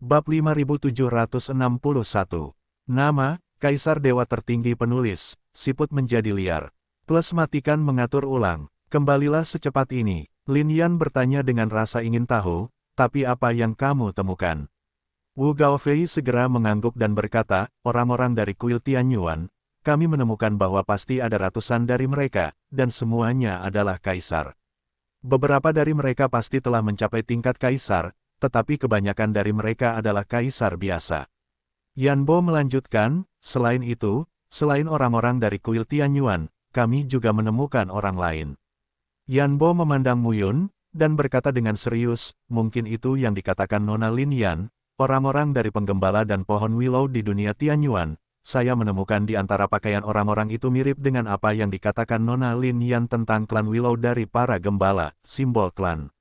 Bab 5761. Nama, Kaisar Dewa Tertinggi Penulis, siput menjadi liar. Plus matikan mengatur ulang. Kembalilah secepat ini. Lin Yan bertanya dengan rasa ingin tahu, tapi apa yang kamu temukan? Wu Gaofei segera mengangguk dan berkata, orang-orang dari kuil Tianyuan, kami menemukan bahwa pasti ada ratusan dari mereka, dan semuanya adalah kaisar. Beberapa dari mereka pasti telah mencapai tingkat kaisar, tetapi kebanyakan dari mereka adalah kaisar biasa. Yan Bo melanjutkan, selain itu, selain orang-orang dari kuil Tianyuan, kami juga menemukan orang lain. Yan Bo memandang Mu Yun, dan berkata dengan serius, mungkin itu yang dikatakan Nona Lin Yan, orang-orang dari penggembala dan pohon willow di dunia Tianyuan. Saya menemukan di antara pakaian orang-orang itu mirip dengan apa yang dikatakan Nona Lin Yan tentang klan Willow dari para gembala, simbol klan.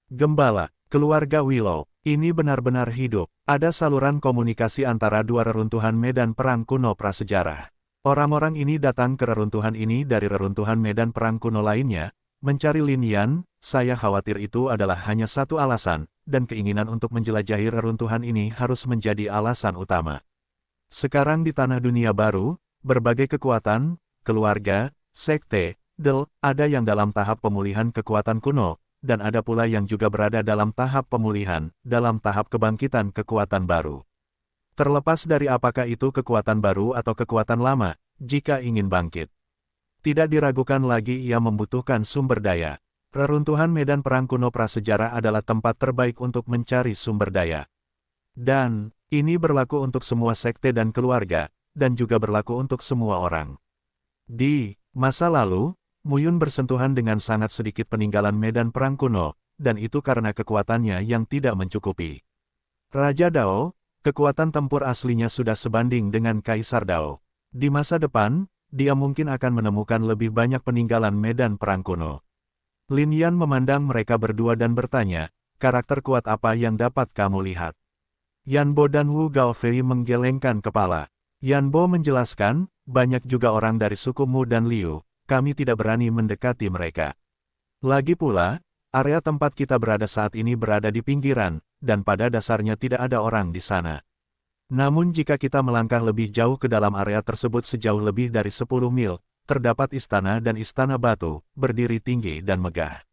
Gembala, keluarga Willow, ini benar-benar hidup. Ada saluran komunikasi antara dua reruntuhan medan perang kuno prasejarah. Orang-orang ini datang ke reruntuhan ini dari reruntuhan medan perang kuno lainnya, mencari Lin Yan. Saya khawatir itu adalah hanya satu alasan, dan keinginan untuk menjelajahi reruntuhan ini harus menjadi alasan utama. Sekarang di tanah dunia baru, berbagai kekuatan, keluarga, sekte, ada yang dalam tahap pemulihan kekuatan kuno, dan ada pula yang juga berada dalam tahap pemulihan, dalam tahap kebangkitan kekuatan baru. Terlepas dari apakah itu kekuatan baru atau kekuatan lama, jika ingin bangkit, tidak diragukan lagi ia membutuhkan sumber daya. Reruntuhan medan perang kuno prasejarah adalah tempat terbaik untuk mencari sumber daya. Dan ini berlaku untuk semua sekte dan keluarga, dan juga berlaku untuk semua orang. Di masa lalu, Mu Yun bersentuhan dengan sangat sedikit peninggalan medan perang kuno, dan itu karena kekuatannya yang tidak mencukupi. Raja Dao, kekuatan tempur aslinya sudah sebanding dengan Kaisar Dao. Di masa depan, dia mungkin akan menemukan lebih banyak peninggalan medan perang kuno. Lin Yan memandang mereka berdua dan bertanya, karakter kuat apa yang dapat kamu lihat? Yan Bo dan Wu Gaofei menggelengkan kepala. Yan Bo menjelaskan, banyak juga orang dari suku Mu dan Liu, kami tidak berani mendekati mereka. Lagi pula, area tempat kita berada saat ini berada di pinggiran, dan pada dasarnya tidak ada orang di sana. Namun jika kita melangkah lebih jauh ke dalam area tersebut sejauh lebih dari 10 mil, terdapat istana dan istana batu, berdiri tinggi dan megah.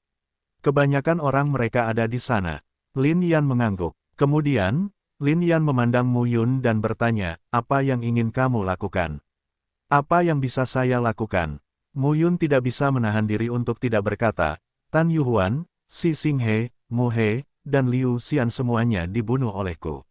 Kebanyakan orang mereka ada di sana. Lin Yan mengangguk. Kemudian, Lin Yan memandang Mu Yun dan bertanya, apa yang ingin kamu lakukan? Apa yang bisa saya lakukan? Mu Yun tidak bisa menahan diri untuk tidak berkata, Tan Yuhuan, Si Xinghe, Mu He, dan Liu Xian semuanya dibunuh olehku.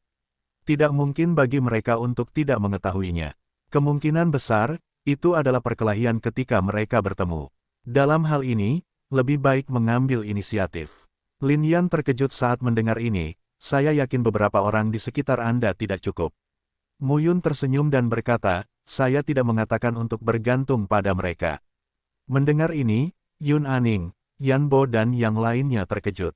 Tidak mungkin bagi mereka untuk tidak mengetahuinya. Kemungkinan besar, itu adalah perkelahian ketika mereka bertemu. Dalam hal ini, lebih baik mengambil inisiatif. Lin Yan terkejut saat mendengar ini. Saya yakin beberapa orang di sekitar Anda tidak cukup. Mu Yun tersenyum dan berkata, saya tidak mengatakan untuk bergantung pada mereka. Mendengar ini, Yun Aning, Yan Bo dan yang lainnya terkejut.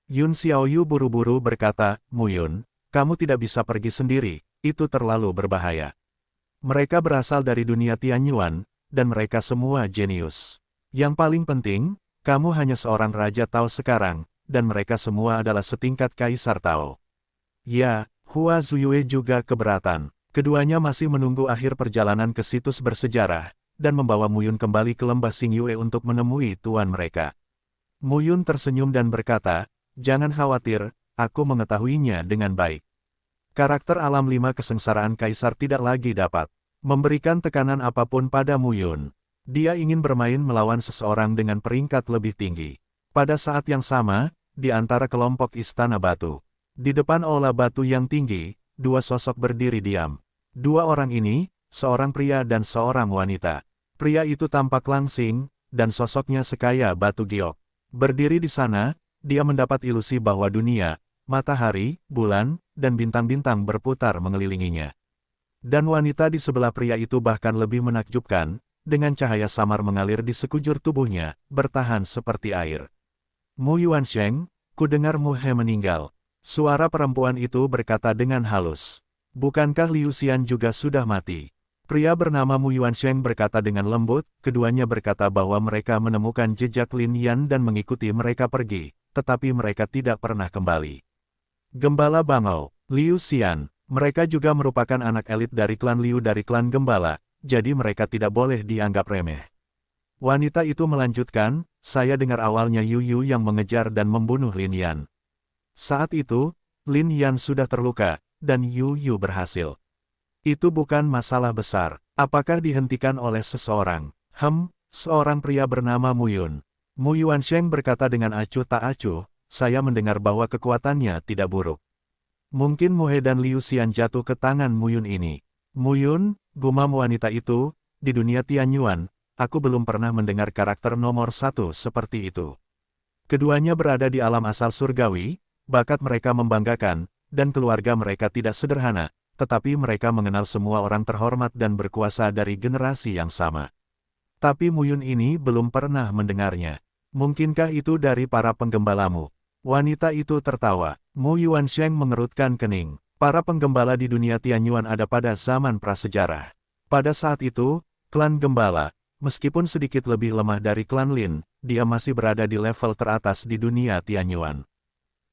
Yun Xiaoyu buru-buru berkata, Mu Yun, kamu tidak bisa pergi sendiri, itu terlalu berbahaya. Mereka berasal dari dunia Tianyuan, dan mereka semua jenius. Yang paling penting, kamu hanya seorang Raja Tao sekarang, dan mereka semua adalah setingkat Kaisar Tao. Ya, Hua Zuyue juga keberatan. Keduanya masih menunggu akhir perjalanan ke situs bersejarah, dan membawa Mu Yun kembali ke lembah Xingyue untuk menemui tuan mereka. Mu Yun tersenyum dan berkata, jangan khawatir, aku mengetahuinya dengan baik. Karakter alam 5 kesengsaraan Kaisar tidak lagi dapat memberikan tekanan apapun pada Mu Yun. Dia ingin bermain melawan seseorang dengan peringkat lebih tinggi. Pada saat yang sama, di antara kelompok istana batu, di depan aula batu yang tinggi, dua sosok berdiri diam. Dua orang ini, seorang pria dan seorang wanita. Pria itu tampak langsing, dan sosoknya sekaya batu giok. Berdiri di sana, dia mendapat ilusi bahwa dunia, matahari, bulan, dan bintang-bintang berputar mengelilinginya. Dan wanita di sebelah pria itu bahkan lebih menakjubkan, dengan cahaya samar mengalir di sekujur tubuhnya, bertahan seperti air. Mu Yuansheng, ku dengar Mu He meninggal. Suara perempuan itu berkata dengan halus. Bukankah Liu Xian juga sudah mati? Pria bernama Mu Yuansheng berkata dengan lembut, keduanya berkata bahwa mereka menemukan jejak Lin Yan dan mengikuti mereka pergi, tetapi mereka tidak pernah kembali. Gembala Bangau, Liu Xian, mereka juga merupakan anak elit dari klan Liu dari klan Gembala, jadi mereka tidak boleh dianggap remeh. Wanita itu melanjutkan, saya dengar awalnya Yu Yu yang mengejar dan membunuh Lin Yan. Saat itu, Lin Yan sudah terluka, dan Yu Yu berhasil. Itu bukan masalah besar. Apakah dihentikan oleh seseorang? Seorang pria bernama Mu Yun. Mu Yuansheng berkata dengan acuh tak acuh, saya mendengar bahwa kekuatannya tidak buruk. Mungkin Mu He dan Liu Xian jatuh ke tangan Mu Yun ini. Mu Yun, gumam wanita itu, di dunia Tianyuan, aku belum pernah mendengar karakter nomor satu seperti itu. Keduanya berada di alam asal surgawi, bakat mereka membanggakan, dan keluarga mereka tidak sederhana, tetapi mereka mengenal semua orang terhormat dan berkuasa dari generasi yang sama. Tapi Mu Yun ini belum pernah mendengarnya. Mungkinkah itu dari para penggembalamu? Wanita itu tertawa. Mu Yuansheng mengerutkan kening. Para penggembala di dunia Tianyuan ada pada zaman prasejarah. Pada saat itu, klan Gembala, meskipun sedikit lebih lemah dari klan Lin, dia masih berada di level teratas di dunia Tianyuan.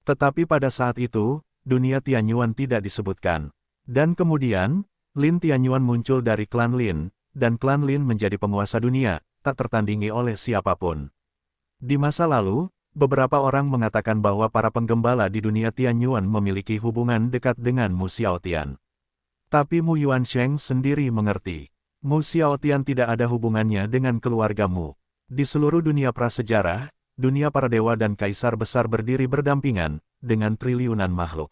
Tetapi pada saat itu, dunia Tianyuan tidak disebutkan. Dan kemudian, Lin Tianyuan muncul dari klan Lin, dan klan Lin menjadi penguasa dunia, tak tertandingi oleh siapapun. Di masa lalu, beberapa orang mengatakan bahwa para penggembala di dunia Tianyuan memiliki hubungan dekat dengan Mu Xiaotian. Tapi Mu Yuansheng sendiri mengerti. Mu Xiaotian tidak ada hubungannya dengan keluargamu. Di seluruh dunia prasejarah, dunia para dewa dan kaisar besar berdiri berdampingan, dengan triliunan makhluk.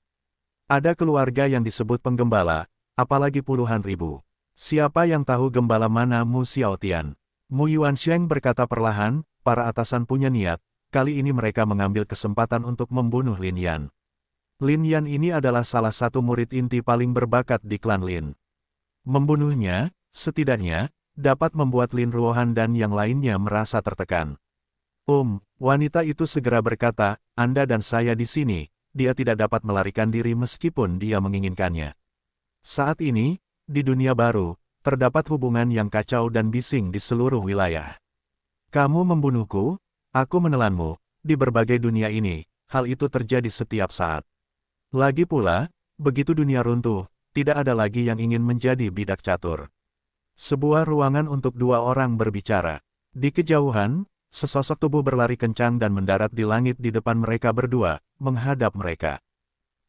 Ada keluarga yang disebut penggembala, apalagi puluhan ribu. Siapa yang tahu gembala mana Mu Xiaotian? Mu Yuansheng berkata perlahan, para atasan punya niat, kali ini mereka mengambil kesempatan untuk membunuh Lin Yan. Lin Yan ini adalah salah satu murid inti paling berbakat di klan Lin. Membunuhnya, setidaknya, dapat membuat Lin Ruohan dan yang lainnya merasa tertekan. Wanita itu segera berkata, Anda dan saya di sini, dia tidak dapat melarikan diri meskipun dia menginginkannya. Saat ini, di dunia baru, terdapat hubungan yang kacau dan bising di seluruh wilayah. Kamu membunuhku, aku menelanmu, di berbagai dunia ini, hal itu terjadi setiap saat. Lagi pula, begitu dunia runtuh, tidak ada lagi yang ingin menjadi bidak catur. Sebuah ruangan untuk dua orang berbicara. Di kejauhan, sesosok tubuh berlari kencang dan mendarat di langit di depan mereka berdua, menghadap mereka.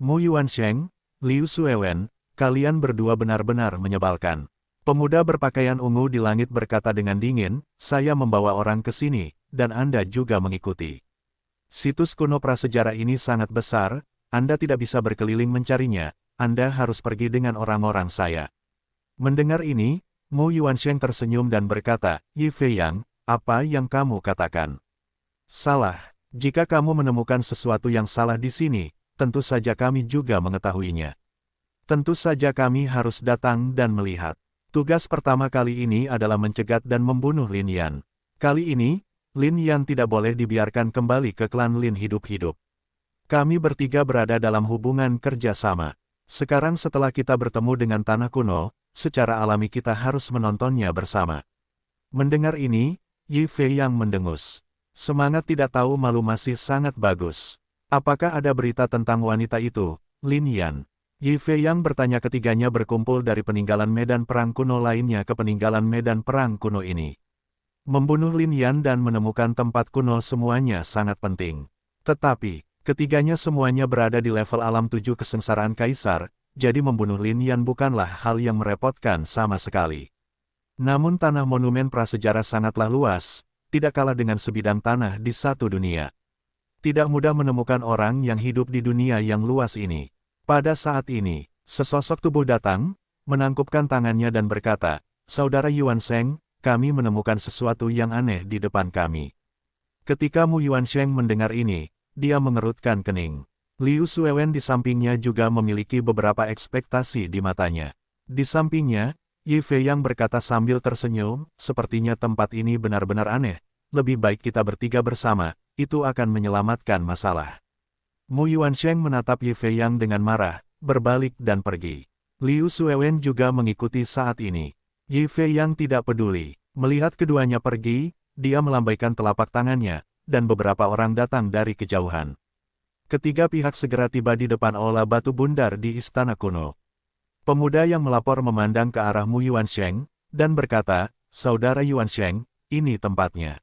Mu Yuansheng, Liu Suewen, kalian berdua benar-benar menyebalkan. Pemuda berpakaian ungu di langit berkata dengan dingin, saya membawa orang ke sini, dan Anda juga mengikuti. Situs kuno prasejarah ini sangat besar, Anda tidak bisa berkeliling mencarinya, Anda harus pergi dengan orang-orang saya. Mendengar ini, Mu Yuansheng tersenyum dan berkata, Yi Feiyang, apa yang kamu katakan? Salah, jika kamu menemukan sesuatu yang salah di sini, tentu saja kami juga mengetahuinya. Tentu saja kami harus datang dan melihat. Tugas pertama kali ini adalah mencegat dan membunuh Lin Yan. Kali ini, Lin Yan tidak boleh dibiarkan kembali ke klan Lin hidup-hidup. Kami bertiga berada dalam hubungan kerja sama. Sekarang setelah kita bertemu dengan tanah kuno, secara alami kita harus menontonnya bersama. Mendengar ini, Yi Feiyang mendengus. Semangat tidak tahu malu masih sangat bagus. Apakah ada berita tentang wanita itu, Lin Yan? Yi Feiyang bertanya ketiganya berkumpul dari peninggalan medan perang kuno lainnya ke peninggalan medan perang kuno ini. Membunuh Lin Yan dan menemukan tempat kuno semuanya sangat penting. Tetapi, ketiganya semuanya berada di level alam 7 kesengsaraan kaisar, jadi membunuh Lin Yan bukanlah hal yang merepotkan sama sekali. Namun tanah monumen prasejarah sangatlah luas, tidak kalah dengan sebidang tanah di satu dunia. Tidak mudah menemukan orang yang hidup di dunia yang luas ini. Pada saat ini, sesosok tubuh datang, menangkupkan tangannya dan berkata, Saudara Yuansheng, kami menemukan sesuatu yang aneh di depan kami. Ketika Mu Yuansheng mendengar ini, dia mengerutkan kening. Liu Suewen di sampingnya juga memiliki beberapa ekspektasi di matanya. Di sampingnya, Yi Feiyang berkata sambil tersenyum, sepertinya tempat ini benar-benar aneh, lebih baik kita bertiga bersama, itu akan menyelamatkan masalah. Mu Yuansheng menatap Yi Feiyang dengan marah, berbalik dan pergi. Liu Suewen juga mengikuti saat ini. Yi Feiyang tidak peduli. Melihat keduanya pergi, dia melambaikan telapak tangannya, dan beberapa orang datang dari kejauhan. Ketiga pihak segera tiba di depan aula batu bundar di istana kuno. Pemuda yang melapor memandang ke arah Mu Yuansheng, dan berkata, "Saudara Yuansheng, ini tempatnya."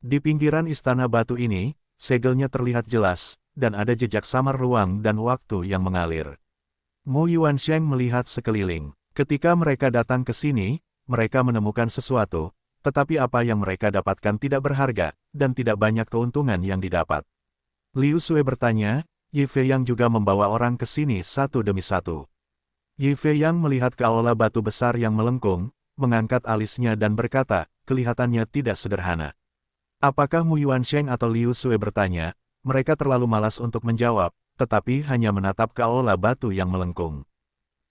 Di pinggiran istana batu ini, segelnya terlihat jelas, dan ada jejak samar ruang dan waktu yang mengalir. Mu Yuansheng melihat sekeliling. Ketika mereka datang ke sini, mereka menemukan sesuatu, tetapi apa yang mereka dapatkan tidak berharga, dan tidak banyak keuntungan yang didapat. Liu Sui bertanya, Yi Fei Yang juga membawa orang ke sini satu demi satu. Yi Fei Yang melihat ke aula batu besar yang melengkung, mengangkat alisnya dan berkata, kelihatannya tidak sederhana. Apakah Mu Yuansheng atau Liu Sui bertanya, mereka terlalu malas untuk menjawab, tetapi hanya menatap ke aula batu yang melengkung.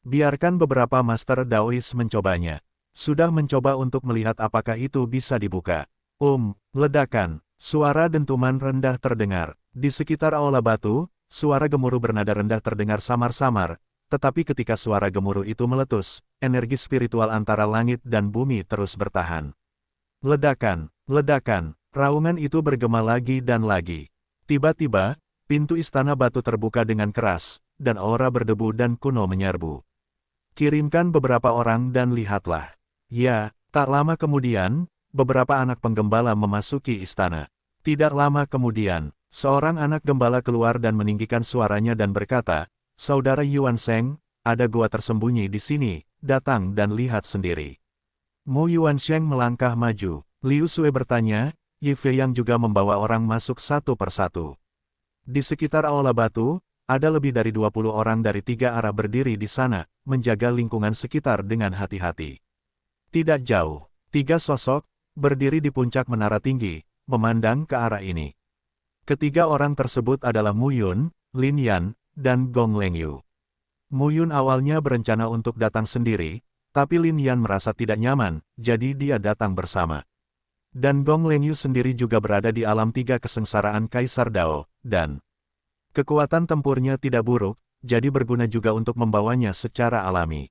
Biarkan beberapa master Daois mencobanya. Sudah mencoba untuk melihat apakah itu bisa dibuka. Ledakan. Suara dentuman rendah terdengar. Di sekitar aula batu, suara gemuruh bernada rendah terdengar samar-samar, tetapi ketika suara gemuruh itu meletus, energi spiritual antara langit dan bumi terus bertahan. Ledakan, ledakan, raungan itu bergema lagi dan lagi. Tiba-tiba, pintu istana batu terbuka dengan keras, dan aura berdebu dan kuno menyerbu. Kirimkan beberapa orang dan lihatlah. Ya, tak lama kemudian, beberapa anak penggembala memasuki istana. Tidak lama kemudian, seorang anak gembala keluar dan meninggikan suaranya dan berkata, "Saudara Yuansheng, ada gua tersembunyi di sini, datang dan lihat sendiri." Mu Yuansheng melangkah maju. Liu Sui bertanya, Yi Fei Yang juga membawa orang masuk satu persatu. Di sekitar aula batu, ada lebih dari 20 orang dari 3 arah berdiri di sana, menjaga lingkungan sekitar dengan hati-hati. Tidak jauh, 3 sosok, berdiri di puncak menara tinggi, memandang ke arah ini. Ketiga orang tersebut adalah Mu Yun, Lin Yan, dan Gong Lengyu. Mu Yun awalnya berencana untuk datang sendiri, tapi Lin Yan merasa tidak nyaman, jadi dia datang bersama. Dan Gong Lengyu sendiri juga berada di alam 3 kesengsaraan Kaisar Dao, dan kekuatan tempurnya tidak buruk, jadi berguna juga untuk membawanya secara alami.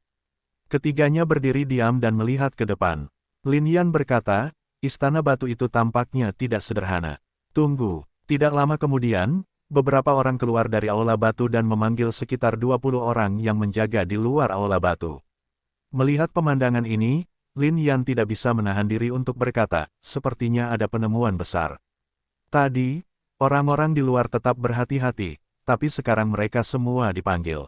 Ketiganya berdiri diam dan melihat ke depan. Lin Yan berkata, istana batu itu tampaknya tidak sederhana. Tunggu, tidak lama kemudian, beberapa orang keluar dari aula batu dan memanggil sekitar 20 orang yang menjaga di luar aula batu. Melihat pemandangan ini, Lin Yan tidak bisa menahan diri untuk berkata, sepertinya ada penemuan besar. Tadi, orang-orang di luar tetap berhati-hati, tapi sekarang mereka semua dipanggil.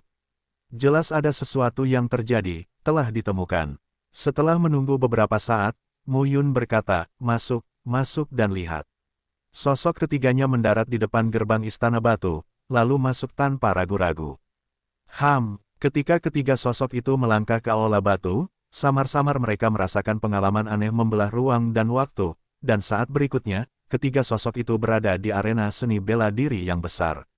Jelas ada sesuatu yang terjadi, telah ditemukan. Setelah menunggu beberapa saat, Mu Yun berkata, masuk, masuk dan lihat. Sosok ketiganya mendarat di depan gerbang istana batu, lalu masuk tanpa ragu-ragu. Ketika ketiga sosok itu melangkah ke aula batu, samar-samar mereka merasakan pengalaman aneh membelah ruang dan waktu, dan saat berikutnya, ketiga sosok itu berada di arena seni bela diri yang besar.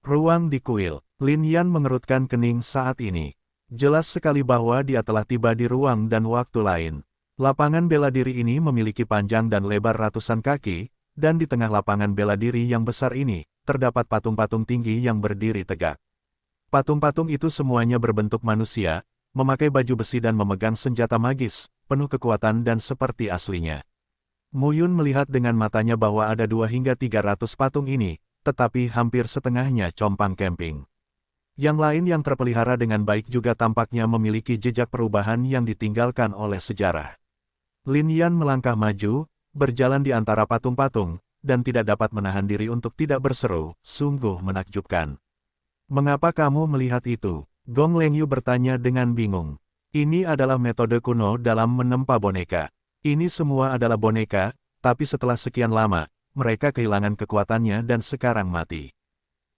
Ruang dikuil. Lin Yan mengerutkan kening saat ini. Jelas sekali bahwa dia telah tiba di ruang dan waktu lain. Lapangan bela diri ini memiliki panjang dan lebar ratusan kaki, dan di tengah lapangan bela diri yang besar ini, terdapat patung-patung tinggi yang berdiri tegak. Patung-patung itu semuanya berbentuk manusia, memakai baju besi dan memegang senjata magis, penuh kekuatan dan seperti aslinya. Mu Yun melihat dengan matanya bahwa ada 2 hingga 300 patung ini, tetapi hampir setengahnya compang camping. Yang lain yang terpelihara dengan baik juga tampaknya memiliki jejak perubahan yang ditinggalkan oleh sejarah. Lin Yan melangkah maju, berjalan di antara patung-patung, dan tidak dapat menahan diri untuk tidak berseru, sungguh menakjubkan. Mengapa kamu melihat itu? Gong Lengyu bertanya dengan bingung. Ini adalah metode kuno dalam menempa boneka. Ini semua adalah boneka, tapi setelah sekian lama, mereka kehilangan kekuatannya dan sekarang mati.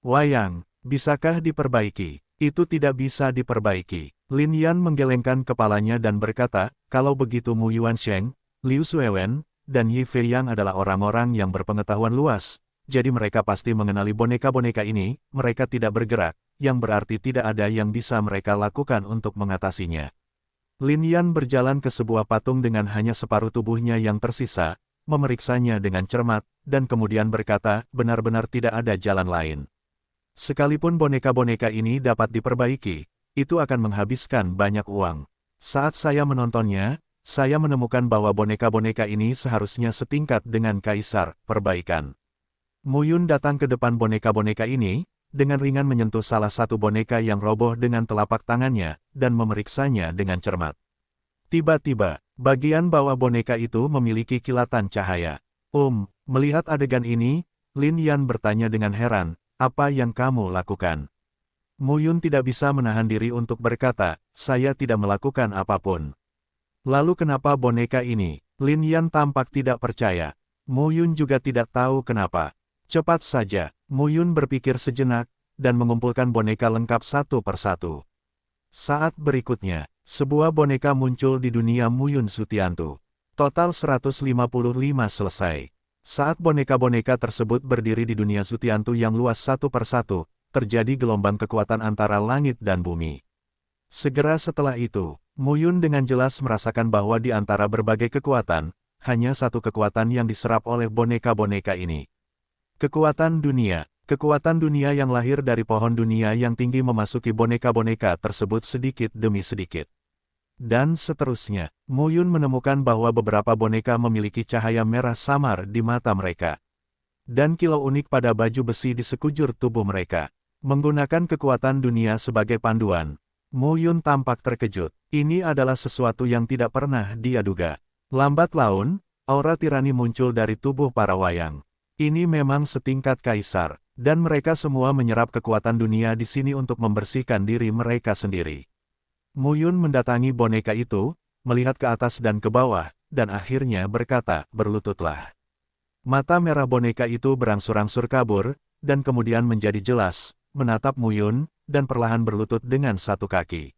Wayang, bisakah diperbaiki? Itu tidak bisa diperbaiki. Lin Yan menggelengkan kepalanya dan berkata, kalau begitu Mu Yuansheng, Liu Suewen, dan Yi Fei Yang adalah orang-orang yang berpengetahuan luas, jadi mereka pasti mengenali boneka-boneka ini, mereka tidak bergerak, yang berarti tidak ada yang bisa mereka lakukan untuk mengatasinya. Lin Yan berjalan ke sebuah patung dengan hanya separuh tubuhnya yang tersisa, memeriksanya dengan cermat, dan kemudian berkata, benar-benar tidak ada jalan lain. Sekalipun boneka-boneka ini dapat diperbaiki, itu akan menghabiskan banyak uang. Saat saya menontonnya, saya menemukan bahwa boneka-boneka ini seharusnya setingkat dengan kaisar, perbaikan. Mu Yun datang ke depan boneka-boneka ini, dengan ringan menyentuh salah satu boneka yang roboh dengan telapak tangannya, dan memeriksanya dengan cermat. Tiba-tiba, bagian bawah boneka itu memiliki kilatan cahaya. Melihat adegan ini, Lin Yan bertanya dengan heran, apa yang kamu lakukan? Mu Yun tidak bisa menahan diri untuk berkata, saya tidak melakukan apapun. Lalu kenapa boneka ini? Lin Yan tampak tidak percaya. Mu Yun juga tidak tahu kenapa. Cepat saja, Mu Yun berpikir sejenak, dan mengumpulkan boneka lengkap satu persatu. Saat berikutnya, sebuah boneka muncul di dunia Mu Yun Sutiantu. Total 155 selesai. Saat boneka-boneka tersebut berdiri di dunia Sutiantu yang luas satu persatu, terjadi gelombang kekuatan antara langit dan bumi. Segera setelah itu, Mu Yun dengan jelas merasakan bahwa di antara berbagai kekuatan, hanya satu kekuatan yang diserap oleh boneka-boneka ini. Kekuatan dunia yang lahir dari pohon dunia yang tinggi memasuki boneka-boneka tersebut sedikit demi sedikit. Dan seterusnya, Mu Yun menemukan bahwa beberapa boneka memiliki cahaya merah samar di mata mereka. Dan kilau unik pada baju besi di sekujur tubuh mereka. Menggunakan kekuatan dunia sebagai panduan, Mu Yun tampak terkejut. Ini adalah sesuatu yang tidak pernah dia duga. Lambat laun, aura tirani muncul dari tubuh para wayang. Ini memang setingkat kaisar, dan mereka semua menyerap kekuatan dunia di sini untuk membersihkan diri mereka sendiri. Mu Yun mendatangi boneka itu, melihat ke atas dan ke bawah, dan akhirnya berkata, berlututlah. Mata merah boneka itu berangsur-angsur kabur, dan kemudian menjadi jelas, menatap Mu Yun, dan perlahan berlutut dengan satu kaki.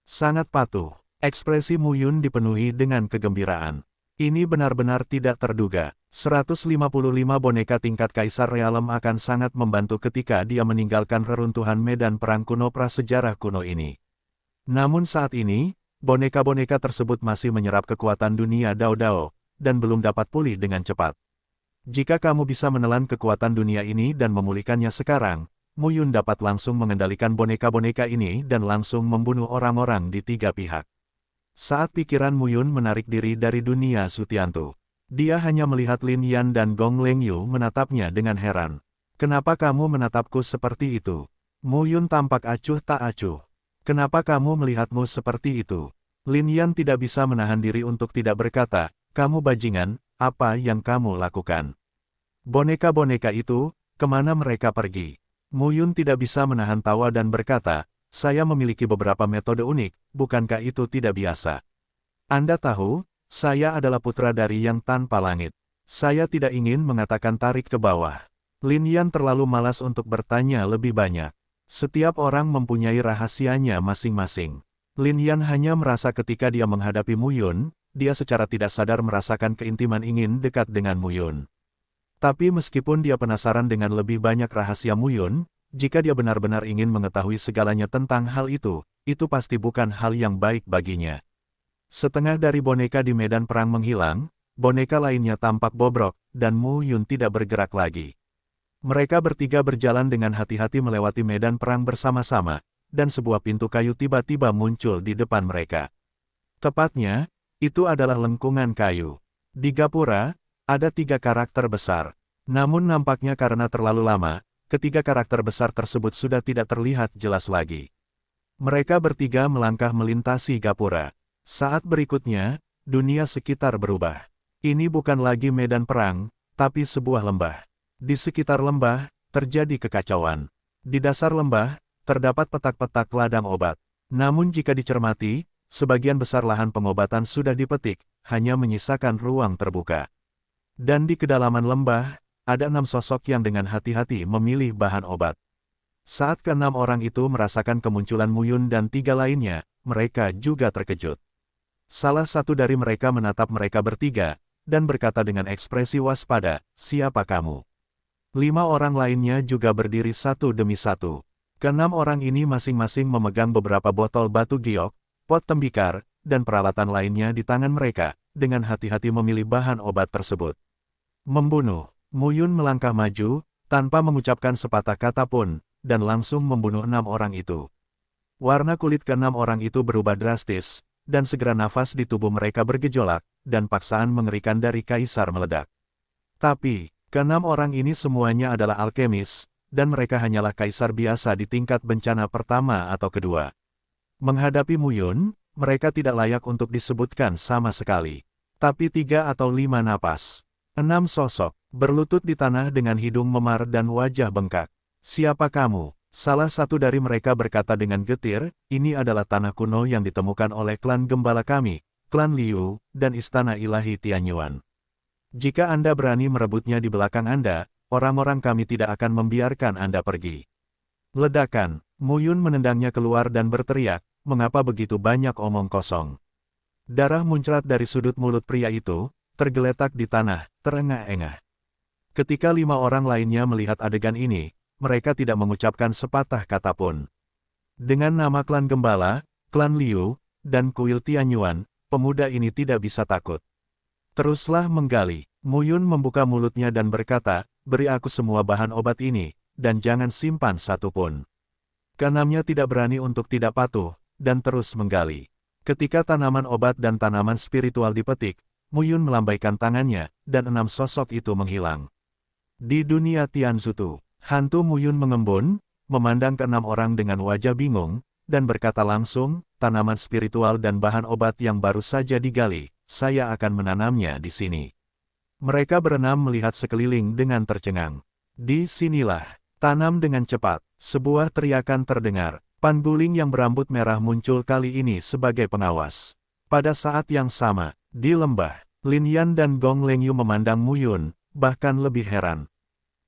Sangat patuh, ekspresi Mu Yun dipenuhi dengan kegembiraan. Ini benar-benar tidak terduga. 155 boneka tingkat Kaisar Realem akan sangat membantu ketika dia meninggalkan reruntuhan medan perang kuno prasejarah kuno ini. Namun saat ini, boneka-boneka tersebut masih menyerap kekuatan dunia Dao Dao, dan belum dapat pulih dengan cepat. Jika kamu bisa menelan kekuatan dunia ini dan memulihkannya sekarang, Mu Yun dapat langsung mengendalikan boneka-boneka ini dan langsung membunuh orang-orang di tiga pihak. Saat pikiran Mu Yun menarik diri dari dunia Sutiantu, dia hanya melihat Lin Yan dan Gong Lengyu menatapnya dengan heran. Kenapa kamu menatapku seperti itu? Mu Yun tampak acuh tak acuh. Kenapa kamu melihatmu seperti itu? Lin Yan tidak bisa menahan diri untuk tidak berkata, kamu bajingan, apa yang kamu lakukan? Boneka-boneka itu, kemana mereka pergi? Mu Yun tidak bisa menahan tawa dan berkata, saya memiliki beberapa metode unik, bukankah itu tidak biasa? Anda tahu, saya adalah putra dari yang tanpa langit. Saya tidak ingin mengatakan tarik ke bawah. Lin Yan terlalu malas untuk bertanya lebih banyak. Setiap orang mempunyai rahasianya masing-masing. Lin Yan hanya merasa ketika dia menghadapi Mu Yun, dia secara tidak sadar merasakan keintiman ingin dekat dengan Mu Yun. Tapi meskipun dia penasaran dengan lebih banyak rahasia Mu Yun, jika dia benar-benar ingin mengetahui segalanya tentang hal itu pasti bukan hal yang baik baginya. Setengah dari boneka di medan perang menghilang, boneka lainnya tampak bobrok, dan Mu Yun tidak bergerak lagi. Mereka bertiga berjalan dengan hati-hati melewati medan perang bersama-sama, dan sebuah pintu kayu tiba-tiba muncul di depan mereka. Tepatnya, itu adalah lengkungan kayu. Di gapura, ada 3 karakter besar. Namun nampaknya karena terlalu lama, ketiga karakter besar tersebut sudah tidak terlihat jelas lagi. Mereka bertiga melangkah melintasi gapura. Saat berikutnya, dunia sekitar berubah. Ini bukan lagi medan perang, tapi sebuah lembah. Di sekitar lembah, terjadi kekacauan. Di dasar lembah, terdapat petak-petak ladang obat. Namun jika dicermati, sebagian besar lahan pengobatan sudah dipetik, hanya menyisakan ruang terbuka. Dan di kedalaman lembah, ada 6 sosok yang dengan hati-hati memilih bahan obat. Saat ke-6 orang itu merasakan kemunculan Mu Yun dan 3 lainnya, mereka juga terkejut. Salah satu dari mereka menatap mereka bertiga, dan berkata dengan ekspresi waspada, siapa kamu? 5 orang lainnya juga berdiri satu demi satu. Ke-6 orang ini masing-masing memegang beberapa botol batu giok, pot tembikar, dan peralatan lainnya di tangan mereka, dengan hati-hati memilih bahan obat tersebut. Membunuh. Mu Yun melangkah maju, tanpa mengucapkan sepatah kata pun, dan langsung membunuh 6 orang itu. Warna kulit ke-6 orang itu berubah drastis, dan segera nafas di tubuh mereka bergejolak, dan paksaan mengerikan dari kaisar meledak. Tapi, ke-6 orang ini semuanya adalah alkemis, dan mereka hanyalah kaisar biasa di tingkat bencana pertama atau kedua. Menghadapi Mu Yun, mereka tidak layak untuk disebutkan sama sekali. Tapi 3 atau 5 napas. 6 sosok, berlutut di tanah dengan hidung memar dan wajah bengkak. Siapa kamu? Salah satu dari mereka berkata dengan getir, ini adalah tanah kuno yang ditemukan oleh klan gembala kami, klan Liu, dan istana ilahi Tianyuan. Jika Anda berani merebutnya di belakang Anda, orang-orang kami tidak akan membiarkan Anda pergi. Ledakan, Mu Yun menendangnya keluar dan berteriak, mengapa begitu banyak omong kosong? Darah muncrat dari sudut mulut pria itu, tergeletak di tanah, terengah-engah. Ketika 5 orang lainnya melihat adegan ini, mereka tidak mengucapkan sepatah kata pun. Dengan nama klan Gembala, klan Liu, dan kuil Tianyuan, pemuda ini tidak bisa takut. Teruslah menggali. Mu Yun membuka mulutnya dan berkata, beri aku semua bahan obat ini, dan jangan simpan satu pun. Keenamnya tidak berani untuk tidak patuh, dan terus menggali. Ketika tanaman obat dan tanaman spiritual dipetik, Mu Yun melambaikan tangannya, dan 6 sosok itu menghilang. Di dunia Tianzutu, hantu Mu Yun mengembun, memandang ke 6 orang dengan wajah bingung, dan berkata langsung, tanaman spiritual dan bahan obat yang baru saja digali, saya akan menanamnya di sini. Mereka berenam melihat sekeliling dengan tercengang. Di sinilah, tanam dengan cepat, sebuah teriakan terdengar, Pan Guling yang berambut merah muncul kali ini sebagai pengawas. Pada saat yang sama, di lembah, Lin Yan dan Gong Lengyu memandang Mu Yun, bahkan lebih heran.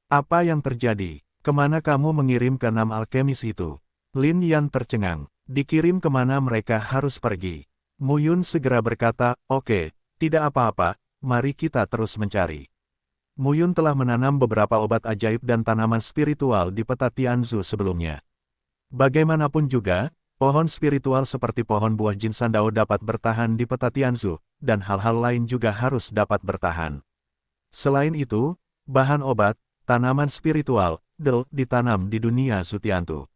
Apa yang terjadi? Kemana kamu mengirim ke 6 alkemis itu? Lin Yan tercengang. Dikirim kemana mereka harus pergi? Mu Yun segera berkata, oke, tidak apa-apa, mari kita terus mencari. Mu Yun telah menanam beberapa obat ajaib dan tanaman spiritual di peta Tianzu sebelumnya. Bagaimanapun juga, pohon spiritual seperti pohon buah Jin Sandao dapat bertahan di peta Tianzu, dan hal-hal lain juga harus dapat bertahan. Selain itu, bahan obat, tanaman spiritual, ditanam di dunia Zutiantu.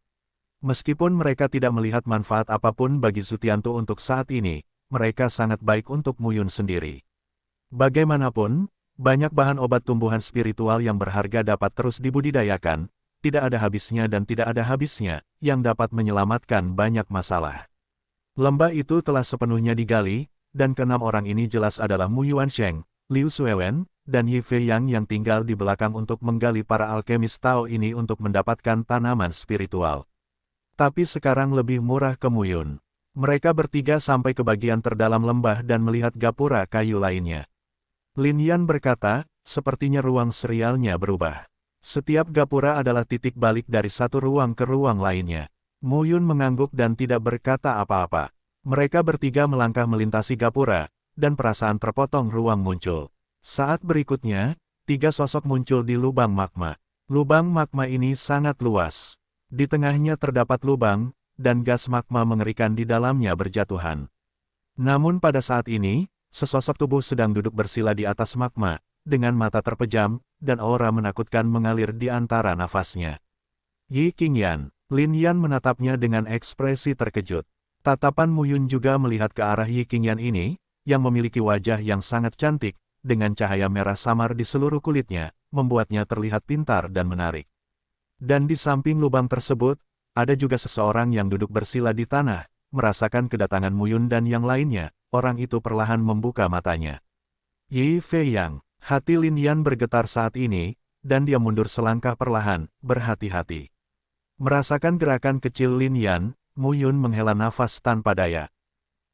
Meskipun mereka tidak melihat manfaat apapun bagi Zutiantu untuk saat ini, mereka sangat baik untuk Mu Yun sendiri. Bagaimanapun, banyak bahan obat tumbuhan spiritual yang berharga dapat terus dibudidayakan, tidak ada habisnya dan tidak ada habisnya, yang dapat menyelamatkan banyak masalah. Lembah itu telah sepenuhnya digali, dan ke-6 orang ini jelas adalah Mu Yuansheng, Liu Suewen, dan Yi Fei yang tinggal di belakang untuk menggali para alkemis Tao ini untuk mendapatkan tanaman spiritual. Tapi sekarang lebih murah ke Mu Yun. Mereka bertiga sampai ke bagian terdalam lembah dan melihat gapura kayu lainnya. Lin Yan berkata, sepertinya ruang serialnya berubah. Setiap gapura adalah titik balik dari satu ruang ke ruang lainnya. Mu Yun mengangguk dan tidak berkata apa-apa. Mereka bertiga melangkah melintasi gapura, dan perasaan terpotong ruang muncul. Saat berikutnya, 3 sosok muncul di lubang magma. Lubang magma ini sangat luas. Di tengahnya terdapat lubang, dan gas magma mengerikan di dalamnya berjatuhan. Namun pada saat ini, sesosok tubuh sedang duduk bersila di atas magma, dengan mata terpejam, dan aura menakutkan mengalir di antara nafasnya. Yi Qingyan, Lin Yan menatapnya dengan ekspresi terkejut. Tatapan Mu Yun juga melihat ke arah Yi Qingyan ini, yang memiliki wajah yang sangat cantik, dengan cahaya merah samar di seluruh kulitnya, membuatnya terlihat pintar dan menarik. Dan di samping lubang tersebut, ada juga seseorang yang duduk bersila di tanah, merasakan kedatangan Mu Yun dan yang lainnya, orang itu perlahan membuka matanya. Yi Fei Yang, hati Lin Yan bergetar saat ini, dan dia mundur selangkah perlahan, berhati-hati. Merasakan gerakan kecil Lin Yan, Mu Yun menghela nafas tanpa daya.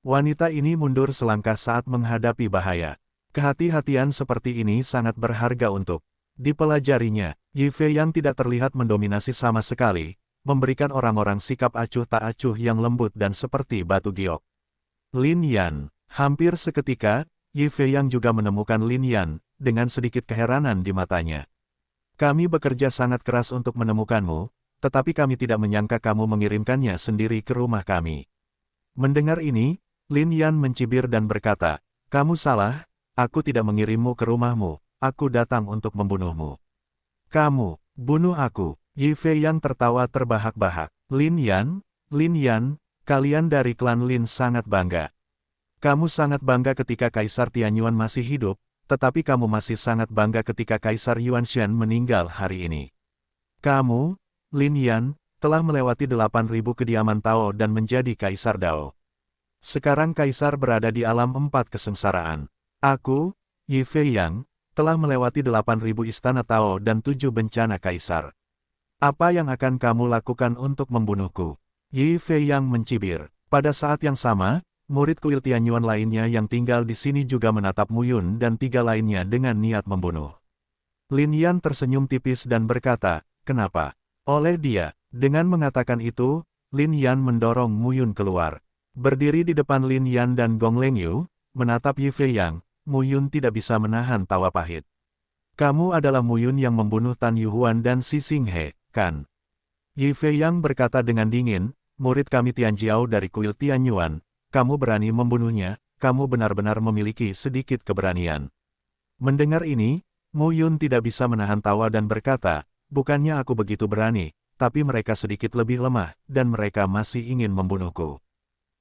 Wanita ini mundur selangkah saat menghadapi bahaya. Kehati-hatian seperti ini sangat berharga untuk dipelajarinya. Yi Fei yang tidak terlihat mendominasi sama sekali, memberikan orang-orang sikap acuh tak acuh yang lembut dan seperti batu giok. Lin Yan, hampir seketika, Yi Fei yang juga menemukan Lin Yan, dengan sedikit keheranan di matanya. Kami bekerja sangat keras untuk menemukanmu, tetapi kami tidak menyangka kamu mengirimkannya sendiri ke rumah kami. Mendengar ini, Lin Yan mencibir dan berkata, kamu salah, aku tidak mengirimmu ke rumahmu, aku datang untuk membunuhmu. Kamu, bunuh aku. Yi Fei yang tertawa terbahak-bahak. Lin Yan, kalian dari klan Lin sangat bangga. Kamu sangat bangga ketika Kaisar Tianyuan masih hidup, tetapi kamu masih sangat bangga ketika Kaisar Yuanshan meninggal hari ini. Kamu, Lin Yan, telah melewati 8.000 kediaman Tao dan menjadi Kaisar Dao. Sekarang Kaisar berada di alam 4 kesengsaraan. Aku, Yi Fei Yang, telah melewati 8.000 istana Tao dan 7 bencana Kaisar. Apa yang akan kamu lakukan untuk membunuhku? Yi Fei Yang mencibir. Pada saat yang sama, murid kuil Tianyuan lainnya yang tinggal di sini juga menatap Mu Yun dan 3 lainnya dengan niat membunuh. Lin Yan tersenyum tipis dan berkata, "Kenapa?" Oleh dia, dengan mengatakan itu, Lin Yan mendorong Mu Yun keluar. Berdiri di depan Lin Yan dan Gong Lengyu, menatap Yi Fei Yang, Mu Yun tidak bisa menahan tawa pahit. "Kamu adalah Mu Yun yang membunuh Tan Yuhuan dan Si Xinghe, kan?" Yi Fei Yang berkata dengan dingin, "Murid kami Tianjiao dari kuil Tianyuan, kamu berani membunuhnya, kamu benar-benar memiliki sedikit keberanian." Mendengar ini, Mu Yun tidak bisa menahan tawa dan berkata, "Bukannya aku begitu berani, tapi mereka sedikit lebih lemah, dan mereka masih ingin membunuhku."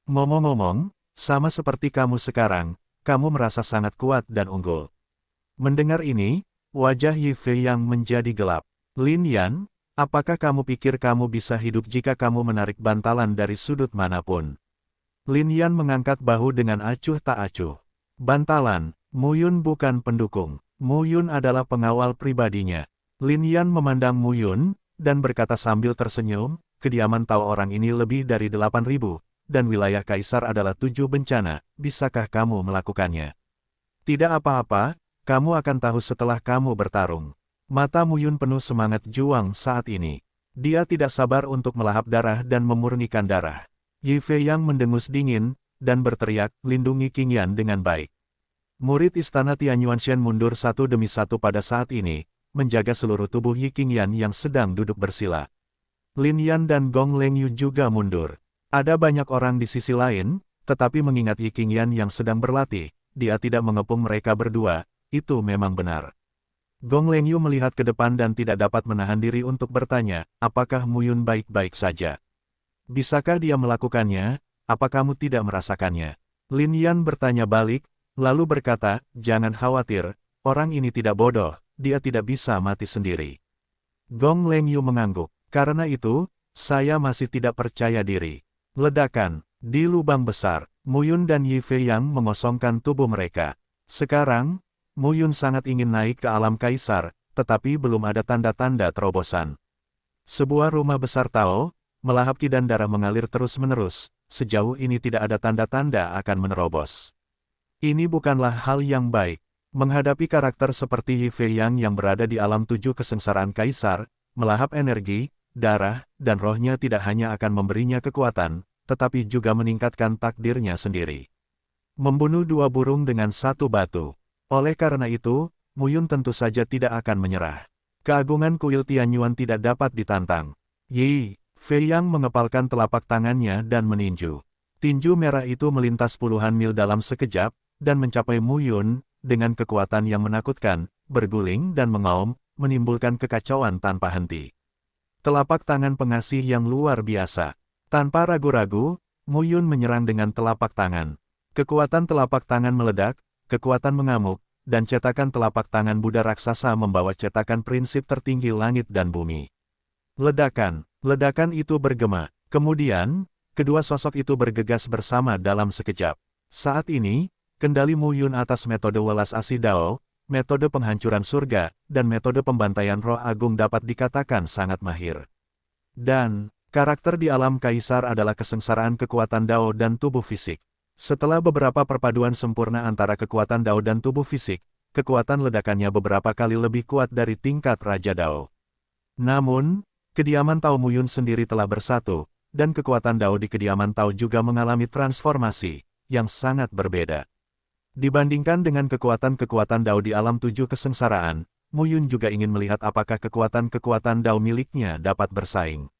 "Ngomong-ngomong, sama seperti kamu sekarang, kamu merasa sangat kuat dan unggul." Mendengar ini, wajah Yi Fei Yang menjadi gelap. "Lin Yan, apakah kamu pikir kamu bisa hidup jika kamu menarik bantalan dari sudut manapun?" Lin Yan mengangkat bahu dengan acuh tak acuh. "Bantalan, Mu Yun bukan pendukung. Mu Yun adalah pengawal pribadinya." Lin Yan memandang Mu Yun, dan berkata sambil tersenyum, "Kediaman Tao orang ini lebih dari 8.000, dan wilayah Kaisar adalah 7 bencana, bisakah kamu melakukannya?" "Tidak apa-apa, kamu akan tahu setelah kamu bertarung." Mata Mu Yun penuh semangat juang saat ini. Dia tidak sabar untuk melahap darah dan memurnikan darah. Yi Fei Yang mendengus dingin, dan berteriak, "Lindungi Qing Yan dengan baik." Murid istana Tianyuanshan mundur satu demi satu pada saat ini, menjaga seluruh tubuh Yi Qing Yan yang sedang duduk bersila. Lin Yan dan Gong Lengyu juga mundur. Ada banyak orang di sisi lain, tetapi mengingat Yi Qing Yan yang sedang berlatih, dia tidak mengepung mereka berdua, itu memang benar. Gong Lengyu melihat ke depan dan tidak dapat menahan diri untuk bertanya, "Apakah Mu Yun baik-baik saja? Bisakah dia melakukannya? Apa kamu tidak merasakannya?" Lin Yan bertanya balik, lalu berkata, "Jangan khawatir, orang ini tidak bodoh. Dia tidak bisa mati sendiri." Gong Lengyu mengangguk. "Karena itu, saya masih tidak percaya diri." Ledakan. Di lubang besar, Mu Yun dan Yi Fei Yang mengosongkan tubuh mereka. Sekarang, Mu Yun sangat ingin naik ke alam Kaisar, tetapi belum ada tanda-tanda terobosan. Sebuah rumah besar Tao, melahap ki dan darah mengalir terus-menerus, sejauh ini tidak ada tanda-tanda akan menerobos. Ini bukanlah hal yang baik. Menghadapi karakter seperti Yi Fei Yang yang berada di alam 7 kesengsaraan Kaisar, melahap energi, darah, dan rohnya tidak hanya akan memberinya kekuatan, tetapi juga meningkatkan takdirnya sendiri. Membunuh 2 burung dengan 1 batu. Oleh karena itu, Mu Yun tentu saja tidak akan menyerah. Keagungan kuil Tianyuan tidak dapat ditantang. Yi Fei Yang mengepalkan telapak tangannya dan meninju. Tinju merah itu melintas puluhan mil dalam sekejap, dan mencapai Mu Yun, dengan kekuatan yang menakutkan, berguling dan mengaum, menimbulkan kekacauan tanpa henti. Telapak tangan pengasih yang luar biasa. Tanpa ragu-ragu, Mu Yun menyerang dengan telapak tangan. Kekuatan telapak tangan meledak, kekuatan mengamuk, dan cetakan telapak tangan Buddha raksasa membawa cetakan prinsip tertinggi langit dan bumi. Ledakan. Ledakan itu bergema. Kemudian, kedua sosok itu bergegas bersama dalam sekejap. Saat ini, kendali Mu Yun atas metode welas asih Dao, metode penghancuran surga, dan metode pembantaian roh agung dapat dikatakan sangat mahir. Dan, karakter di alam Kaisar adalah kesengsaraan kekuatan Dao dan tubuh fisik. Setelah beberapa perpaduan sempurna antara kekuatan Dao dan tubuh fisik, kekuatan ledakannya beberapa kali lebih kuat dari tingkat Raja Dao. Namun, kediaman Tao Mu Yun sendiri telah bersatu, dan kekuatan Dao di kediaman Tao juga mengalami transformasi, yang sangat berbeda. Dibandingkan dengan kekuatan-kekuatan Dao di alam 7 kesengsaraan, Mu Yun juga ingin melihat apakah kekuatan-kekuatan Dao miliknya dapat bersaing.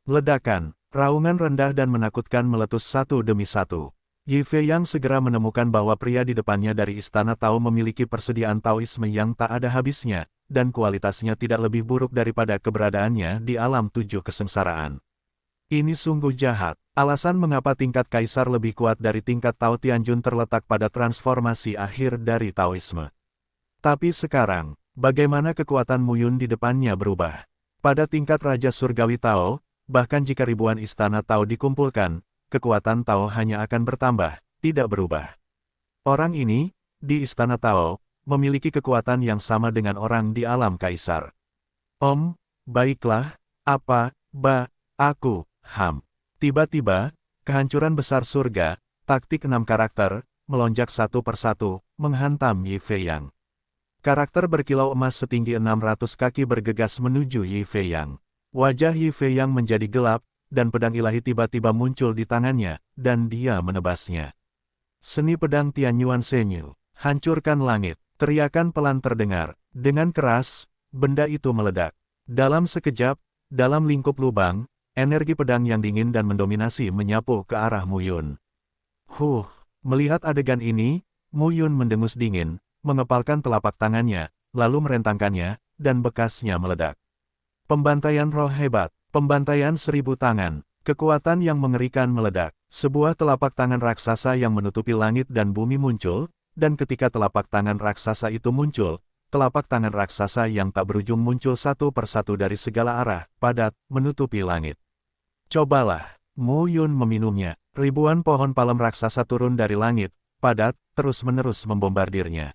Ledakan, raungan rendah dan menakutkan meletus satu demi satu. Yi Fei Yang segera menemukan bahwa pria di depannya dari istana Tao memiliki persediaan Taoisme yang tak ada habisnya, dan kualitasnya tidak lebih buruk daripada keberadaannya di alam 7 kesengsaraan. Ini sungguh jahat. Alasan mengapa tingkat Kaisar lebih kuat dari tingkat Tao Tianjun terletak pada transformasi akhir dari Taoisme. Tapi sekarang, bagaimana kekuatan Mu Yun di depannya berubah? Pada tingkat Raja Surgawi Tao, bahkan jika ribuan istana Tao dikumpulkan, kekuatan Tao hanya akan bertambah, tidak berubah. Orang ini, di Istana Tao, memiliki kekuatan yang sama dengan orang di alam kaisar. Baiklah, aku, Tiba-tiba, kehancuran besar surga, taktik 6 karakter, melonjak satu persatu, menghantam Yi Fei-yang. Karakter berkilau emas setinggi 600 kaki bergegas menuju Yi Fei-yang. Wajah Yi Fei-yang menjadi gelap, dan pedang ilahi tiba-tiba muncul di tangannya, dan dia menebasnya. Seni pedang Tianyuan Senyu, hancurkan langit, teriakan pelan terdengar. Dengan keras, benda itu meledak. Dalam sekejap, dalam lingkup lubang, energi pedang yang dingin dan mendominasi menyapu ke arah Mu Yun. Melihat adegan ini, Mu Yun mendengus dingin, mengepalkan telapak tangannya, lalu merentangkannya, dan bekasnya meledak. Pembantaian roh hebat, pembantaian 1000 tangan, kekuatan yang mengerikan meledak. Sebuah telapak tangan raksasa yang menutupi langit dan bumi muncul, dan ketika telapak tangan raksasa itu muncul, telapak tangan raksasa yang tak berujung muncul satu persatu dari segala arah, padat, menutupi langit. Cobalah, Mu Yun meminumnya. Ribuan pohon palem raksasa turun dari langit, padat, terus-menerus membombardirnya.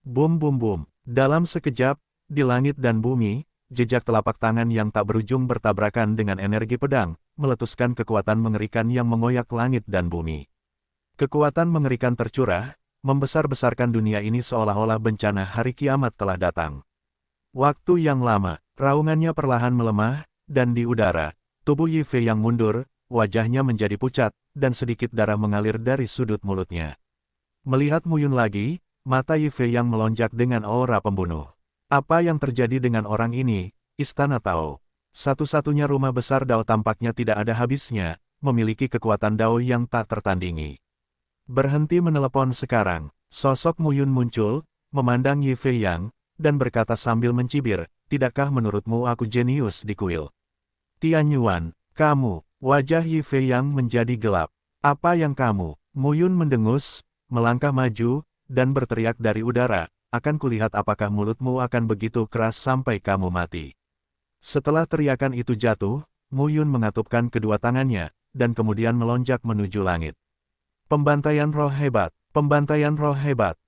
Bum bum bum. Dalam sekejap, di langit dan bumi, jejak telapak tangan yang tak berujung bertabrakan dengan energi pedang, meletuskan kekuatan mengerikan yang mengoyak langit dan bumi. Kekuatan mengerikan tercurah, membesar-besarkan dunia ini seolah-olah bencana hari kiamat telah datang. Waktu yang lama, raungannya perlahan melemah, dan di udara, tubuh Yi Fei yang mundur, wajahnya menjadi pucat, dan sedikit darah mengalir dari sudut mulutnya. Melihat Mu Yun lagi, mata Yi Fei yang melonjak dengan aura pembunuh. Apa yang terjadi dengan orang ini? Istana Tao. Satu-satunya rumah besar Dao tampaknya tidak ada habisnya, memiliki kekuatan Dao yang tak tertandingi. Berhenti menelepon sekarang. Sosok Mu Yun muncul, memandang Yi Fei Yang, dan berkata sambil mencibir, tidakkah menurutmu aku jenius di kuil? Tianyuan, kamu. Wajah Yi Fei Yang menjadi gelap. Apa yang kamu? Mu Yun mendengus, melangkah maju, dan berteriak dari udara, akan kulihat apakah mulutmu akan begitu keras sampai kamu mati. Setelah teriakan itu jatuh, Mu Yun mengatupkan kedua tangannya, dan kemudian melonjak menuju langit. Pembantaian roh hebat,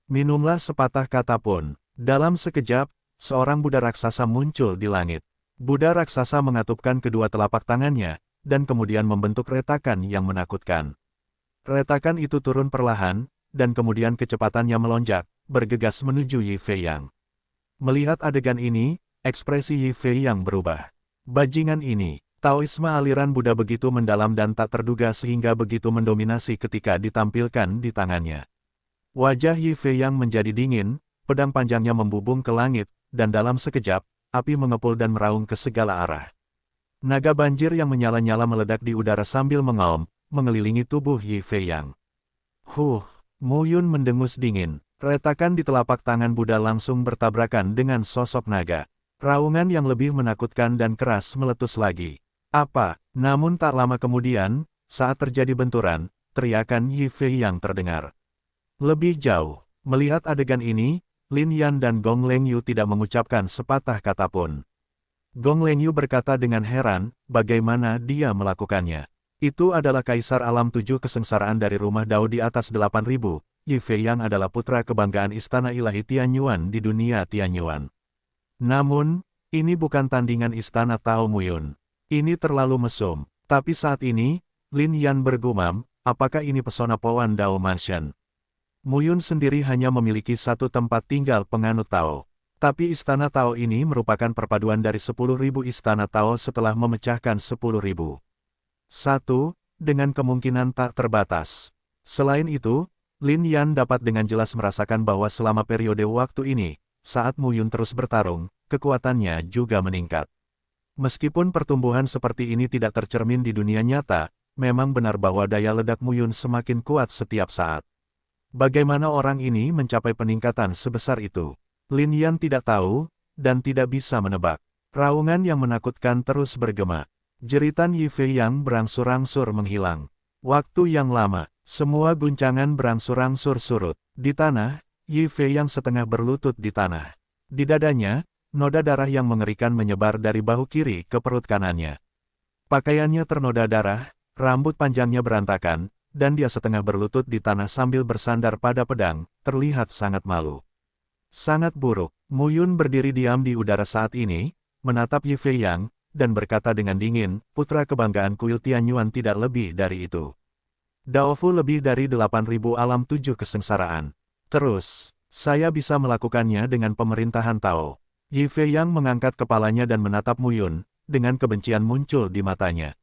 minumlah sepatah kata pun. Dalam sekejap, seorang Buddha raksasa muncul di langit. Buddha raksasa mengatupkan kedua telapak tangannya, dan kemudian membentuk retakan yang menakutkan. Retakan itu turun perlahan, dan kemudian kecepatannya melonjak, bergegas menuju Yi Fei Yang. Melihat adegan ini, ekspresi Yi Fei Yang berubah. Bajingan ini, Taoisme aliran Buddha begitu mendalam dan tak terduga sehingga begitu mendominasi ketika ditampilkan di tangannya. Wajah Yi Fei Yang menjadi dingin, pedang panjangnya membubung ke langit, dan dalam sekejap, api mengepul dan meraung ke segala arah. Naga banjir yang menyala-nyala meledak di udara sambil mengaum, mengelilingi tubuh Yi Fei Yang. Mu Yun mendengus dingin. Retakan di telapak tangan Buddha langsung bertabrakan dengan sosok naga. Raungan yang lebih menakutkan dan keras meletus lagi. Namun tak lama kemudian, saat terjadi benturan, teriakan Yi Fei Yang terdengar. Lebih jauh, melihat adegan ini, Lin Yan dan Gong Lengyu tidak mengucapkan sepatah kata pun. Gong Lengyu berkata dengan heran, bagaimana dia melakukannya. Itu adalah Kaisar Alam 7 kesengsaraan dari rumah Dao di atas 8.000, Yi Fei Yang adalah putra kebanggaan Istana Ilahi Tianyuan di dunia Tianyuan. Namun, ini bukan tandingan Istana Tao Mu Yun. Ini terlalu mesum. Tapi saat ini, Lin Yan bergumam, apakah ini pesona Powan Dao Mansion? Mu Yun sendiri hanya memiliki satu tempat tinggal penganut Tao. Tapi Istana Tao ini merupakan perpaduan dari 10.000 Istana Tao setelah memecahkan 10.000. Dengan kemungkinan tak terbatas. Selain itu, Lin Yan dapat dengan jelas merasakan bahwa selama periode waktu ini, saat Mu Yun terus bertarung, kekuatannya juga meningkat. Meskipun pertumbuhan seperti ini tidak tercermin di dunia nyata, memang benar bahwa daya ledak Mu Yun semakin kuat setiap saat. Bagaimana orang ini mencapai peningkatan sebesar itu? Lin Yan tidak tahu, dan tidak bisa menebak. Raungan yang menakutkan terus bergema. Jeritan Yi Fei Yang berangsur-angsur menghilang. Waktu yang lama, semua guncangan berangsur-angsur surut. Di tanah, Yi Fei Yang setengah berlutut di tanah. Di dadanya, Noda darah yang mengerikan menyebar dari bahu kiri ke perut kanannya. Pakaiannya ternoda darah, rambut panjangnya berantakan, dan dia setengah berlutut di tanah sambil bersandar pada pedang, terlihat sangat malu. Sangat buruk. Mu Yun berdiri diam di udara saat ini, menatap Yi Fei Yang, dan berkata dengan dingin, putra kebanggaan kuil Tianyuan tidak lebih dari itu. Daofu lebih dari 8.000 alam 7 kesengsaraan. Terus, saya bisa melakukannya dengan pemerintahan Tao. Yi Fei Yang mengangkat kepalanya dan menatap Mu Yun, dengan kebencian muncul di matanya.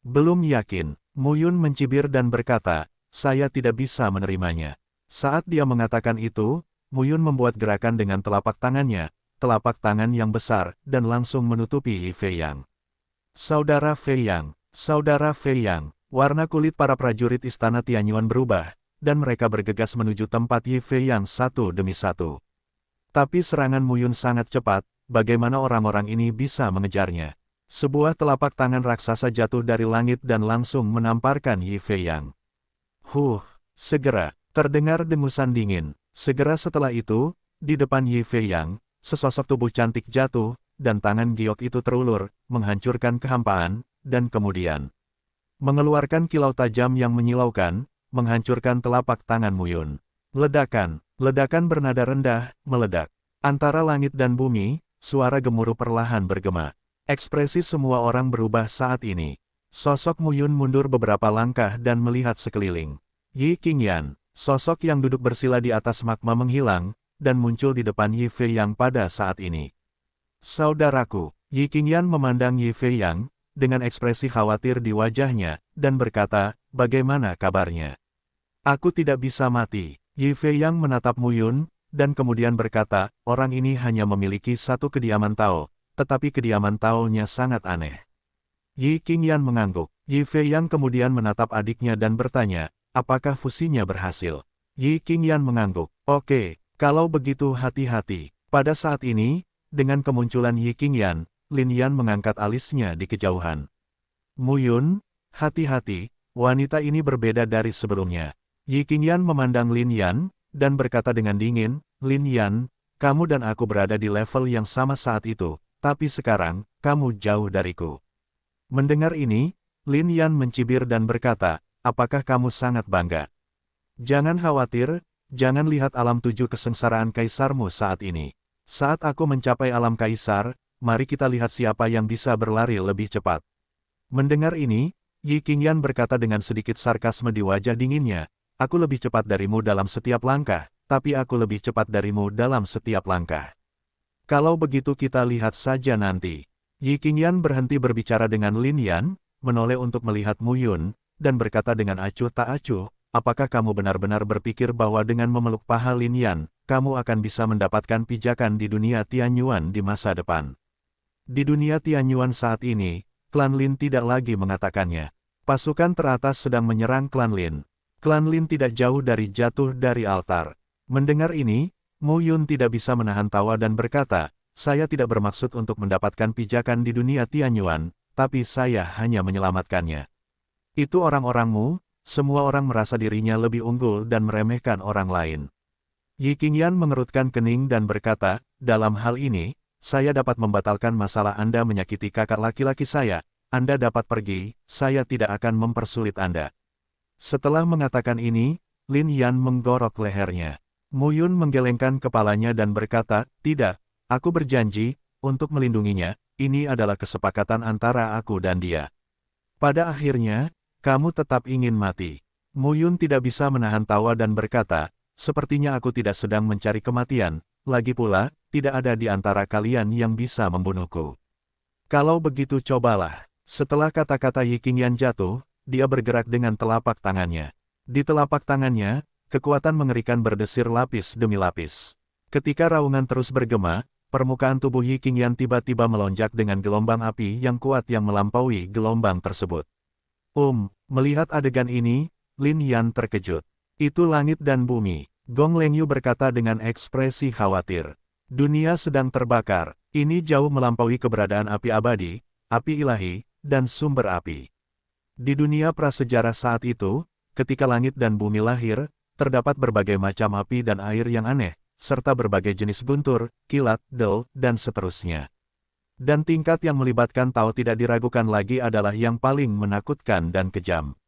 Belum yakin, Mu Yun mencibir dan berkata, saya tidak bisa menerimanya. Saat dia mengatakan itu, Mu Yun membuat gerakan dengan telapak tangannya, telapak tangan yang besar, dan langsung menutupi Yi Fei Yang. Saudara Fei Yang, saudara Fei Yang, warna kulit para prajurit istana Tianyuan berubah, dan mereka bergegas menuju tempat Yi Fei Yang satu demi satu. Tapi serangan Mu Yun sangat cepat, bagaimana orang-orang ini bisa mengejarnya? Sebuah telapak tangan raksasa jatuh dari langit dan langsung menamparkan Yi Fei Yang. Segera, terdengar dengusan dingin. Segera setelah itu, di depan Yi Fei Yang, sesosok tubuh cantik jatuh, dan tangan giok itu terulur, menghancurkan kehampaan, dan kemudian mengeluarkan kilau tajam yang menyilaukan, menghancurkan telapak tangan Mu Yun. Ledakan bernada rendah, meledak. Antara langit dan bumi, suara gemuruh perlahan bergema. Ekspresi semua orang berubah saat ini. Sosok Mu Yun mundur beberapa langkah dan melihat sekeliling. Yi Qingyan, sosok yang duduk bersila di atas magma menghilang, dan muncul di depan Yi Fei Yang pada saat ini. Saudaraku, Yi Qingyan memandang Yi Fei Yang, dengan ekspresi khawatir di wajahnya, dan berkata, bagaimana kabarnya? Aku tidak bisa mati. Yi Fei Yang menatap Mu Yun, dan kemudian berkata, orang ini hanya memiliki satu kediaman Tao, tetapi kediaman Tao-nya sangat aneh. Yi Qingyan mengangguk. Yi Fei Yang kemudian menatap adiknya dan bertanya, apakah fusinya berhasil? Yi Qingyan mengangguk. Oke, kalau begitu hati-hati. Pada saat ini, dengan kemunculan Yi Qingyan, Lin Yan mengangkat alisnya di kejauhan. Mu Yun, hati-hati, wanita ini berbeda dari sebelumnya. Yi Qingyan memandang Lin Yan, dan berkata dengan dingin, Lin Yan, kamu dan aku berada di level yang sama saat itu, tapi sekarang, kamu jauh dariku. Mendengar ini, Lin Yan mencibir dan berkata, apakah kamu sangat bangga? Jangan khawatir, jangan lihat alam 7 kesengsaraan kaisarmu saat ini. Saat aku mencapai alam kaisar, mari kita lihat siapa yang bisa berlari lebih cepat. Mendengar ini, Yi Qingyan berkata dengan sedikit sarkasme di wajah dinginnya, aku lebih cepat darimu dalam setiap langkah, tapi aku lebih cepat darimu dalam setiap langkah. Kalau begitu kita lihat saja nanti. Yi Qingyan berhenti berbicara dengan Lin Yan, menoleh untuk melihat Mu Yun, dan berkata dengan acuh tak acuh, apakah kamu benar-benar berpikir bahwa dengan memeluk paha Lin Yan, kamu akan bisa mendapatkan pijakan di dunia Tianyuan di masa depan? Di dunia Tianyuan saat ini, klan Lin tidak lagi mengatakannya. Pasukan teratas sedang menyerang klan Lin. Klan Lin tidak jauh dari jatuh dari altar. Mendengar ini, Mu Yun tidak bisa menahan tawa dan berkata, saya tidak bermaksud untuk mendapatkan pijakan di dunia Tianyuan, tapi saya hanya menyelamatkannya. Itu orang-orangmu, semua orang merasa dirinya lebih unggul dan meremehkan orang lain. Yi Qingyan mengerutkan kening dan berkata, dalam hal ini, saya dapat membatalkan masalah Anda menyakiti kakak laki-laki saya, Anda dapat pergi, saya tidak akan mempersulit Anda. Setelah mengatakan ini, Lin Yan menggorok lehernya. Mu Yun menggelengkan kepalanya dan berkata, tidak, aku berjanji, untuk melindunginya, ini adalah kesepakatan antara aku dan dia. Pada akhirnya, kamu tetap ingin mati. Mu Yun tidak bisa menahan tawa dan berkata, sepertinya aku tidak sedang mencari kematian, lagi pula, tidak ada di antara kalian yang bisa membunuhku. Kalau begitu cobalah. Setelah kata-kata Yi Qingyan jatuh, dia bergerak dengan telapak tangannya. Di telapak tangannya, kekuatan mengerikan berdesir lapis demi lapis. Ketika raungan terus bergema, permukaan tubuh Yi Qingyan tiba-tiba melonjak dengan gelombang api yang kuat yang melampaui gelombang tersebut. Melihat adegan ini, Lin Yan terkejut. Itu langit dan bumi. Gong Lengyu berkata dengan ekspresi khawatir. Dunia sedang terbakar. Ini jauh melampaui keberadaan api abadi, api ilahi, dan sumber api. Di dunia prasejarah saat itu, ketika langit dan bumi lahir, terdapat berbagai macam api dan air yang aneh, serta berbagai jenis guntur, kilat, del, dan seterusnya. Dan tingkat yang melibatkan Tao tidak diragukan lagi adalah yang paling menakutkan dan kejam.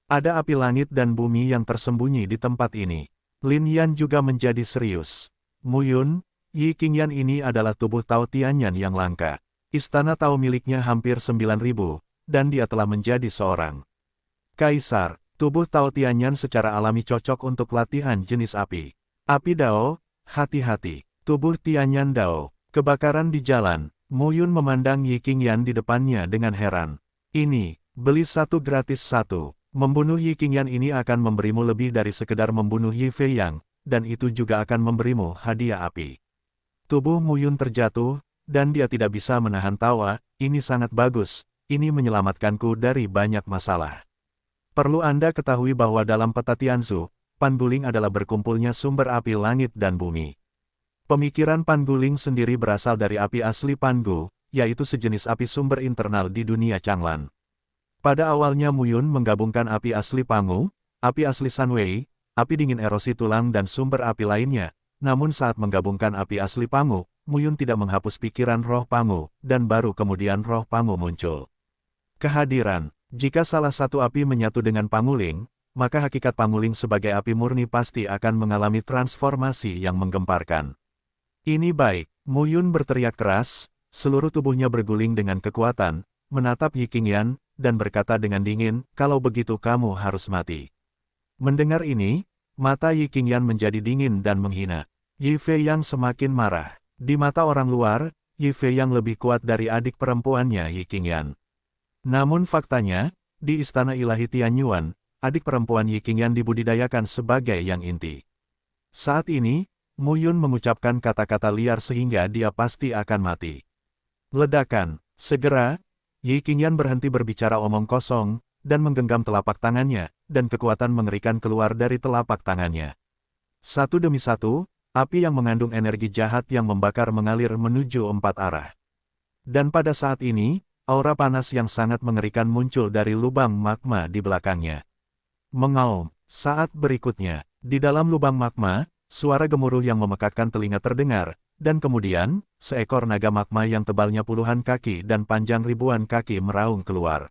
Ada api langit dan bumi yang tersembunyi di tempat ini. Lin Yan juga menjadi serius. Mu Yun, Yi Qingyan ini adalah tubuh Tao Tianyan yang langka. Istana Tao miliknya hampir 9.000, dan dia telah menjadi seorang kaisar. Tubuh Tao Tianyan secara alami cocok untuk latihan jenis api. Api Dao, hati-hati. Tubuh Tianyan Dao, kebakaran di jalan. Mu Yun memandang Yi Qingyan di depannya dengan heran. Ini, beli satu gratis satu. Membunuh Yi Qingyan ini akan memberimu lebih dari sekedar membunuh Yi Feiyang, dan itu juga akan memberimu hadiah api. Tubuh Mu Yun terjatuh, dan dia tidak bisa menahan tawa. Ini sangat bagus, ini menyelamatkanku dari banyak masalah. Perlu Anda ketahui bahwa dalam peta Tianzu, Panguling adalah berkumpulnya sumber api langit dan bumi. Pemikiran Panguling sendiri berasal dari api asli Pangu, yaitu sejenis api sumber internal di dunia Changlan. Pada awalnya Mu Yun menggabungkan api asli Pangu, api asli Sanwei, api dingin erosi tulang dan sumber api lainnya, namun saat menggabungkan api asli Pangu, Mu Yun tidak menghapus pikiran roh Pangu, dan baru kemudian roh Pangu muncul. Kehadiran, jika salah satu api menyatu dengan Panguling, maka hakikat Panguling sebagai api murni pasti akan mengalami transformasi yang menggemparkan. Ini baik, Mu Yun berteriak keras, seluruh tubuhnya berguling dengan kekuatan, menatap Yi Qingyan, dan berkata dengan dingin, kalau begitu kamu harus mati. Mendengar ini, mata Yi Qingyan menjadi dingin dan menghina. Yi Feiyang semakin marah. Di mata orang luar, Yi Feiyang lebih kuat dari adik perempuannya Yi Qingyan. Namun faktanya, di Istana Ilahi Tianyuan, adik perempuan Yi Qingyan dibudidayakan sebagai yang inti. Saat ini, Mu Yun mengucapkan kata-kata liar sehingga dia pasti akan mati. Ledakan, segera, Yi Qingyan berhenti berbicara omong kosong, dan menggenggam telapak tangannya, dan kekuatan mengerikan keluar dari telapak tangannya. Satu demi satu, api yang mengandung energi jahat yang membakar mengalir menuju 4 arah. Dan pada saat ini, aura panas yang sangat mengerikan muncul dari lubang magma di belakangnya. Mengaum, saat berikutnya, di dalam lubang magma, suara gemuruh yang memekakkan telinga terdengar, dan kemudian, seekor naga magma yang tebalnya puluhan kaki dan panjang ribuan kaki meraung keluar.